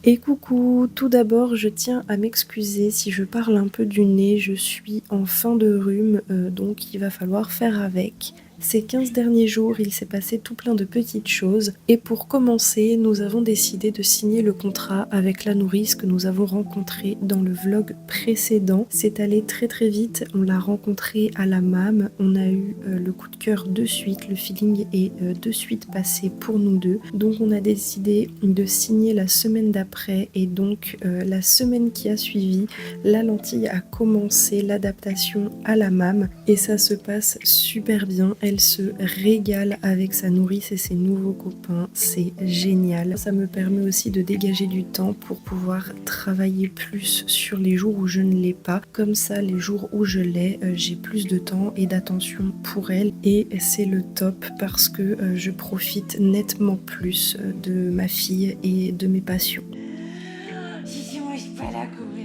Et coucou, tout d'abord je tiens à m'excuser si je parle un peu du nez, je suis en fin de rhume, donc il va falloir faire avec. Ces 15 derniers jours, il s'est passé tout plein de petites choses et pour commencer, nous avons décidé de signer le contrat avec la nourrice que nous avons rencontrée dans le vlog précédent. C'est allé très très vite, on l'a rencontrée à la MAM, on a eu le coup de cœur de suite, le feeling est de suite passé pour nous deux. Donc on a décidé de signer la semaine d'après et donc la semaine qui a suivi, la lentille a commencé l'adaptation à la MAM et ça se passe super bien. Elle se régale avec sa nourrice et ses nouveaux copains, c'est génial. Ça me permet aussi de dégager du temps pour pouvoir travailler plus sur les jours où je ne l'ai pas. Comme ça, les jours où je l'ai, j'ai plus de temps et d'attention pour elle et c'est le top parce que je profite nettement plus de ma fille et de mes passions. Si moi je pas la couverture.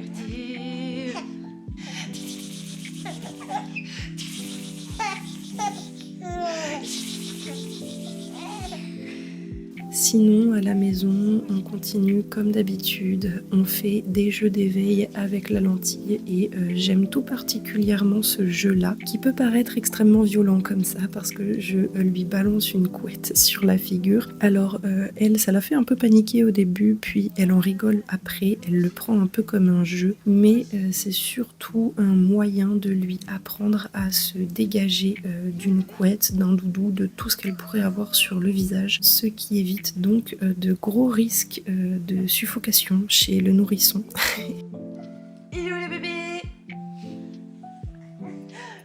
Sinon, à la maison, on continue comme d'habitude. On fait des jeux d'éveil avec la lentille et j'aime tout particulièrement ce jeu-là qui peut paraître extrêmement violent comme ça parce que je lui balance une couette sur la figure. Alors elle, ça l'a fait un peu paniquer au début, puis elle en rigole après. Elle le prend un peu comme un jeu, mais c'est surtout un moyen de lui apprendre à se dégager d'une couette, d'un doudou, de tout ce qu'elle pourrait avoir sur le visage, ce qui évite donc de gros risques de suffocation chez le nourrisson. Il est où le bébé?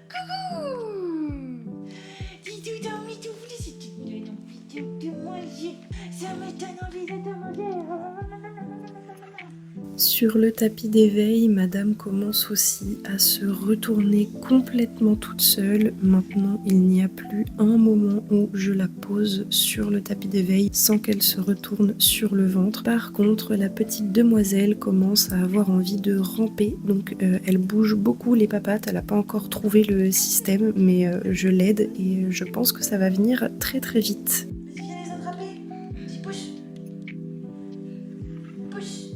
Coucou. Dis tout dans mes tout voulez si tu te donnes envie de manger. Ça me donne envie de te manger. Sur le tapis d'éveil, madame commence aussi à se retourner complètement toute seule. Maintenant, il n'y a plus un moment où je la pose sur le tapis d'éveil sans qu'elle se retourne sur le ventre. Par contre, la petite demoiselle commence à avoir envie de ramper, donc elle bouge beaucoup les papates. Elle n'a pas encore trouvé le système, mais je l'aide et je pense que ça va venir très très vite. Vas-y, viens les attraper. Vas-y, push. Push.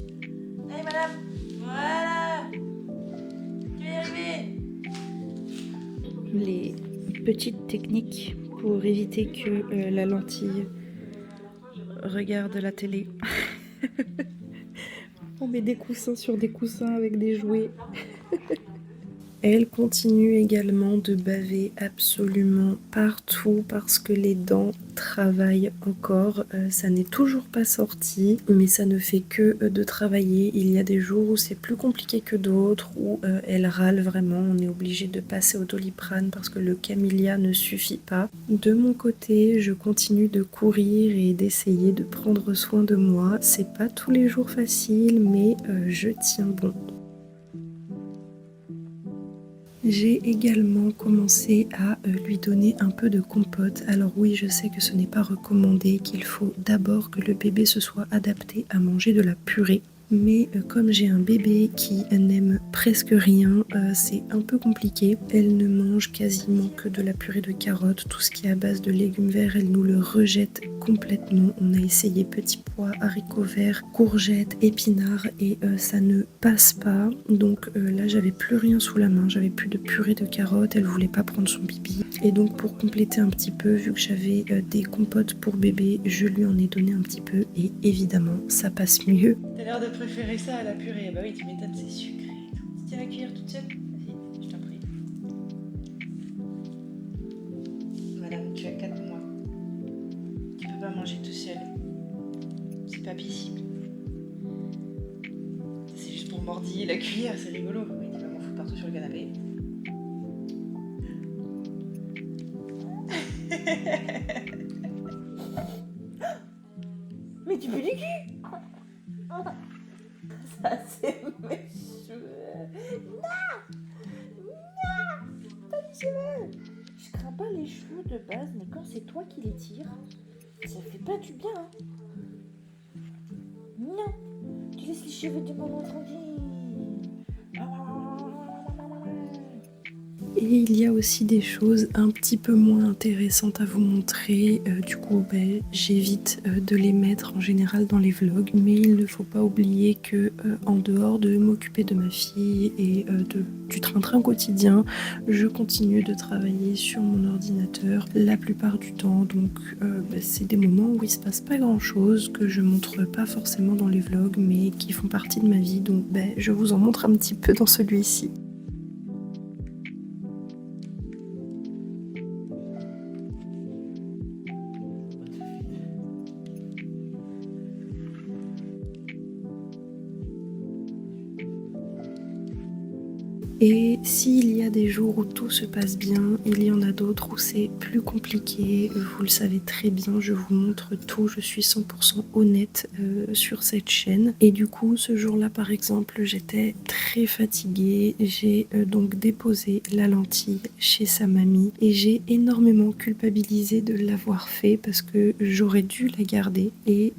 Allez, madame. Voilà. Tu vas y arriver. Les petites techniques pour éviter que la lentille regarde la télé. On met des coussins sur des coussins avec des jouets. Elle continue également de baver absolument partout parce que les dents travaillent encore. Ça n'est toujours pas sorti, mais ça ne fait que de travailler. Il y a des jours où c'est plus compliqué que d'autres, où elle râle vraiment. On est obligé de passer au Doliprane parce que le Camellia ne suffit pas. De mon côté, je continue de courir et d'essayer de prendre soin de moi. C'est pas tous les jours facile, mais je tiens bon. J'ai également commencé à lui donner un peu de compote. Alors oui, je sais que ce n'est pas recommandé, qu'il faut d'abord que le bébé se soit adapté à manger de la purée. Mais comme j'ai un bébé qui n'aime presque rien, c'est un peu compliqué. Elle ne mange quasiment que de la purée de carottes. Tout ce qui est à base de légumes verts, elle nous le rejette complètement. On a essayé petits pois, haricots verts, courgettes, épinards et ça ne passe pas. Donc là, j'avais plus rien sous la main. J'avais plus de purée de carottes. Elle voulait pas prendre son bibi. Et donc pour compléter un petit peu, vu que j'avais des compotes pour bébé, je lui en ai donné un petit peu et évidemment, ça passe mieux. T'as l'air de préférer ça à la purée. Bah oui, tu m'étonnes, c'est sucré et tout. Tu tiens la cuillère toute seule? Vas-y, je t'en prie. Madame, tu as 4 mois. Tu peux pas manger tout seul. C'est pas possible. C'est juste pour mordiller la cuillère, c'est rigolo. Oui, tu vas m'en foutre partout sur le canapé. Mais tu peux du cul. Ça, c'est mes cheveux. Pas les cheveux. Je crains pas les cheveux de base, mais quand c'est toi qui les tires, ça fait pas du bien. Hein. Non, tu laisses les cheveux de maman tranquille. Et il y a aussi des choses un petit peu moins intéressantes à vous montrer. Du coup, j'évite de les mettre en général dans les vlogs. Mais il ne faut pas oublier que en dehors de m'occuper de ma fille et du train-train quotidien, je continue de travailler sur mon ordinateur la plupart du temps. Donc c'est des moments où il se passe pas grand-chose, que je montre pas forcément dans les vlogs, mais qui font partie de ma vie. Donc je vous en montre un petit peu dans celui-ci. Et s'il y a des jours où tout se passe bien, il y en a d'autres où c'est plus compliqué. Vous le savez très bien, je vous montre tout, je suis 100% honnête sur cette chaîne. Et du coup, ce jour-là, par exemple, j'étais très fatiguée. J'ai donc déposé la lentille chez sa mamie et j'ai énormément culpabilisé de l'avoir fait parce que j'aurais dû la garder. Et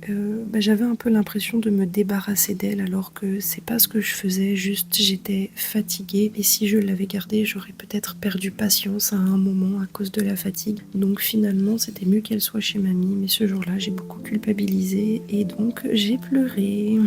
j'avais un peu l'impression de me débarrasser d'elle alors que c'est pas ce que je faisais, juste j'étais fatiguée. Et si je l'avais gardée, j'aurais peut-être perdu patience à un moment à cause de la fatigue. Donc finalement, c'était mieux qu'elle soit chez mamie. Mais ce jour-là, j'ai beaucoup culpabilisé et donc j'ai pleuré.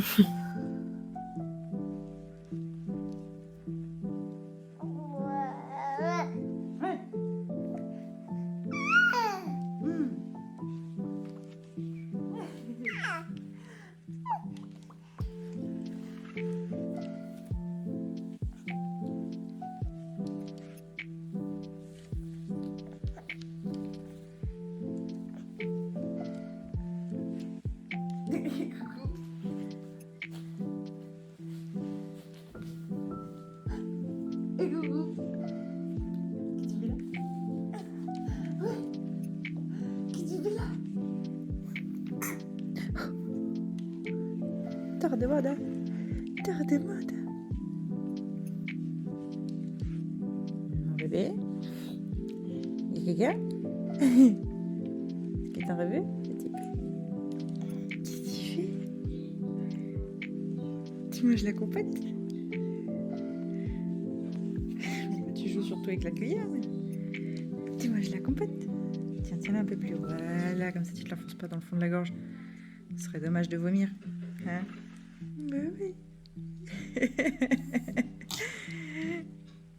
Tarde-moda. Tarde-moda. Mon bébé. Il y a quelqu'un? Est-ce que t'as rêvé, petit peu? Qu'est-ce que tu fais? Tu manges la compète? Tu joues surtout avec la cuillère, mais tu manges la compète. Tiens, tiens-la un peu plus haut. Voilà, comme ça tu te l'enfonces pas dans le fond de la gorge. Ce serait dommage de vomir. Hein? Ben oui.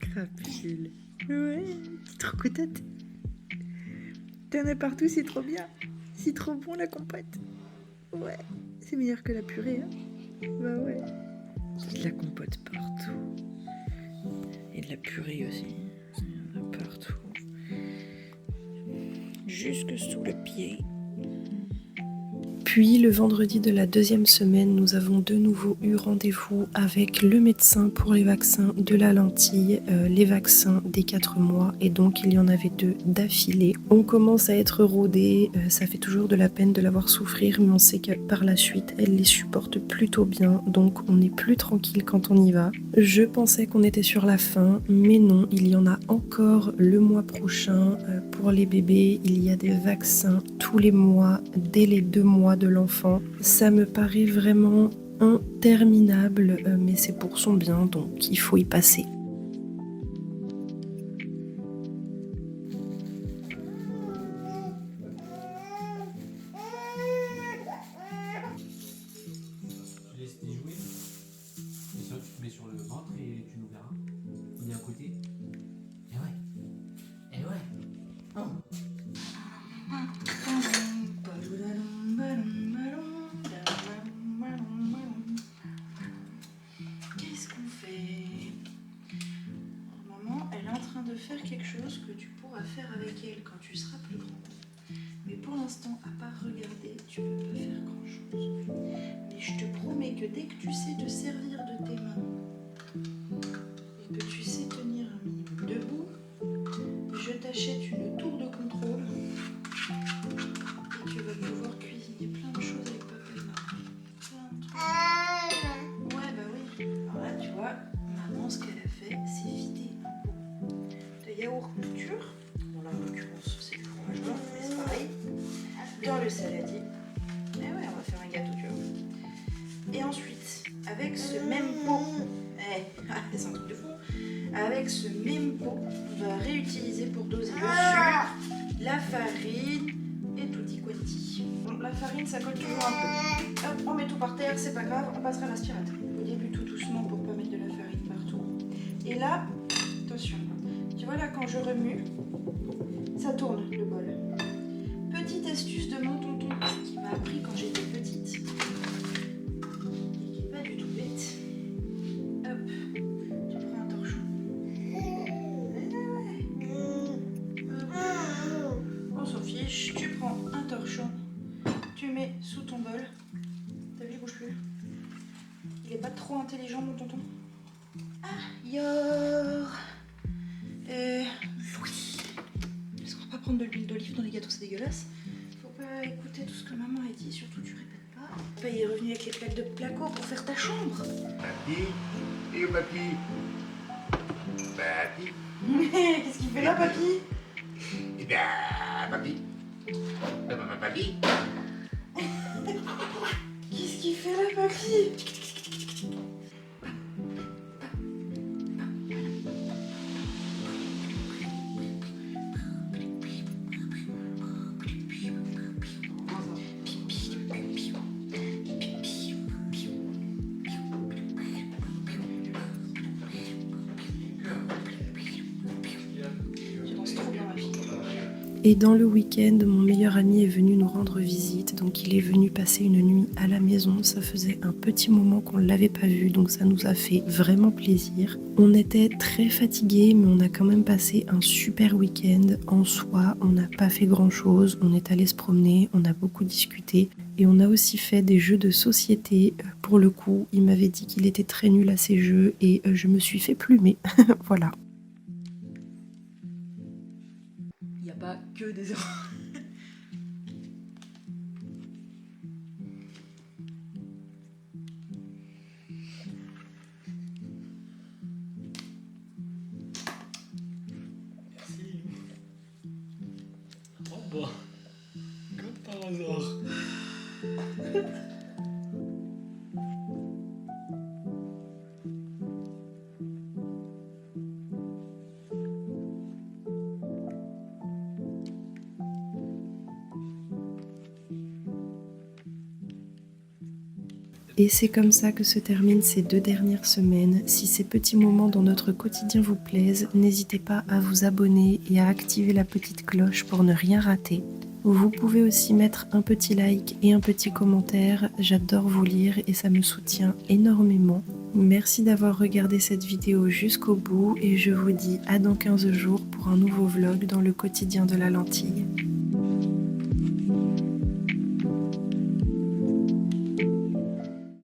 Crapule. Ouais, t'es trop contente. T'en as partout, c'est trop bien. C'est trop bon la compote. Ouais, c'est meilleur que la purée. Hein. Bah ouais. De la compote partout. Et de la purée aussi. Il y en a partout. Jusque sous le pied. Puis le vendredi de la deuxième semaine, nous avons de nouveau eu rendez-vous avec le médecin pour les vaccins de la lentille, les vaccins des 4 mois, et donc il y en avait 2 d'affilée. On commence à être rodé, ça fait toujours de la peine de la voir souffrir, mais on sait que par la suite elle les supporte plutôt bien, donc on est plus tranquille quand on y va. Je pensais qu'on était sur la fin, mais non, il y en a encore le mois prochain. Pour les bébés, il y a des vaccins tous les mois, dès les 2 mois de l'enfant. Ça me paraît vraiment interminable, mais c'est pour son bien, donc il faut y passer. Tu laisses tes jouets, et ça tu te mets sur le ventre et tu nous verras. On est à côté. Et ouais. Et ouais. Oh. Qu'est-ce qu'on fait? Maman, elle est en train de faire quelque chose que tu pourras faire avec elle quand tu seras plus grande. Mais pour l'instant, à part regarder, tu peux pas faire grand-chose. Mais je te promets que dès que tu sais te servir de tes mains et que tu sais tenir un minimum debout, je t'achète une tour de contrôle et tu vas pouvoir cuisiner plein de choses avec papa et maman. Plein de trucs. Ouais, bah oui. Alors là, tu vois, maman, ce qu'elle a fait, c'est vider un pot de yaourt nature. Bon, là, en l'occurrence, c'est du fromage blanc, mais c'est pareil. Dans le saladier. Mais ouais, on va faire un gâteau, tu vois. Et ensuite, avec ce même pot, c'est un truc de fou, Avec ce même pot, on va réutiliser pour doser le sucre, la farine et tutti quanti. Bon, la farine, ça colle toujours un peu. Hop, on met tout par terre, c'est pas grave, on passera l'aspirateur. Au début, tout doucement pour pas mettre de la farine partout. Et là, attention, tu vois là, quand je remue, ça tourne le bol. Petite astuce de mon tonton qui m'a appris quand j'étais petite et qui est pas du tout bête. Hop, tu prends un torchon. On s'en fiche, tu prends un torchon, tu mets sous ton bol. T'as vu, il bouge plus. Il est pas trop intelligent mon tonton. Ah, yor. Est-ce qu'on va pas prendre de l'huile d'olive dans les gâteaux, c'est dégueulasse. Faut pas écouter tout ce que maman a dit, surtout tu répètes pas. Papa il est revenu avec les plaques de placo pour faire ta chambre. Papy, et papy. Papy, Qu'est-ce qu'il fait là, papy? eh bien, papy. Papy. Qu'est-ce qu'il fait là, papy? Tu danses trop bien, ma fille. Et dans le week-end, mon meilleur ami est venu nous rendre visite, donc il est venu passer une nuit à la maison. Ça faisait un petit moment qu'on ne l'avait pas vu, donc ça nous a fait vraiment plaisir. On était très fatigués, mais on a quand même passé un super week-end. En soi, on n'a pas fait grand-chose, on est allé se promener, on a beaucoup discuté. Et on a aussi fait des jeux de société. Pour le coup, il m'avait dit qu'il était très nul à ces jeux et je me suis fait plumer. Voilà. Il n'y a pas que des erreurs. Merci. Oh bah, comme par hasard. Et c'est comme ça que se terminent ces 2 dernières semaines. Si ces petits moments dans notre quotidien vous plaisent, n'hésitez pas à vous abonner et à activer la petite cloche pour ne rien rater. Vous pouvez aussi mettre un petit like et un petit commentaire, j'adore vous lire et ça me soutient énormément. Merci d'avoir regardé cette vidéo jusqu'au bout et je vous dis à dans 15 jours pour un nouveau vlog dans le quotidien de la lentille.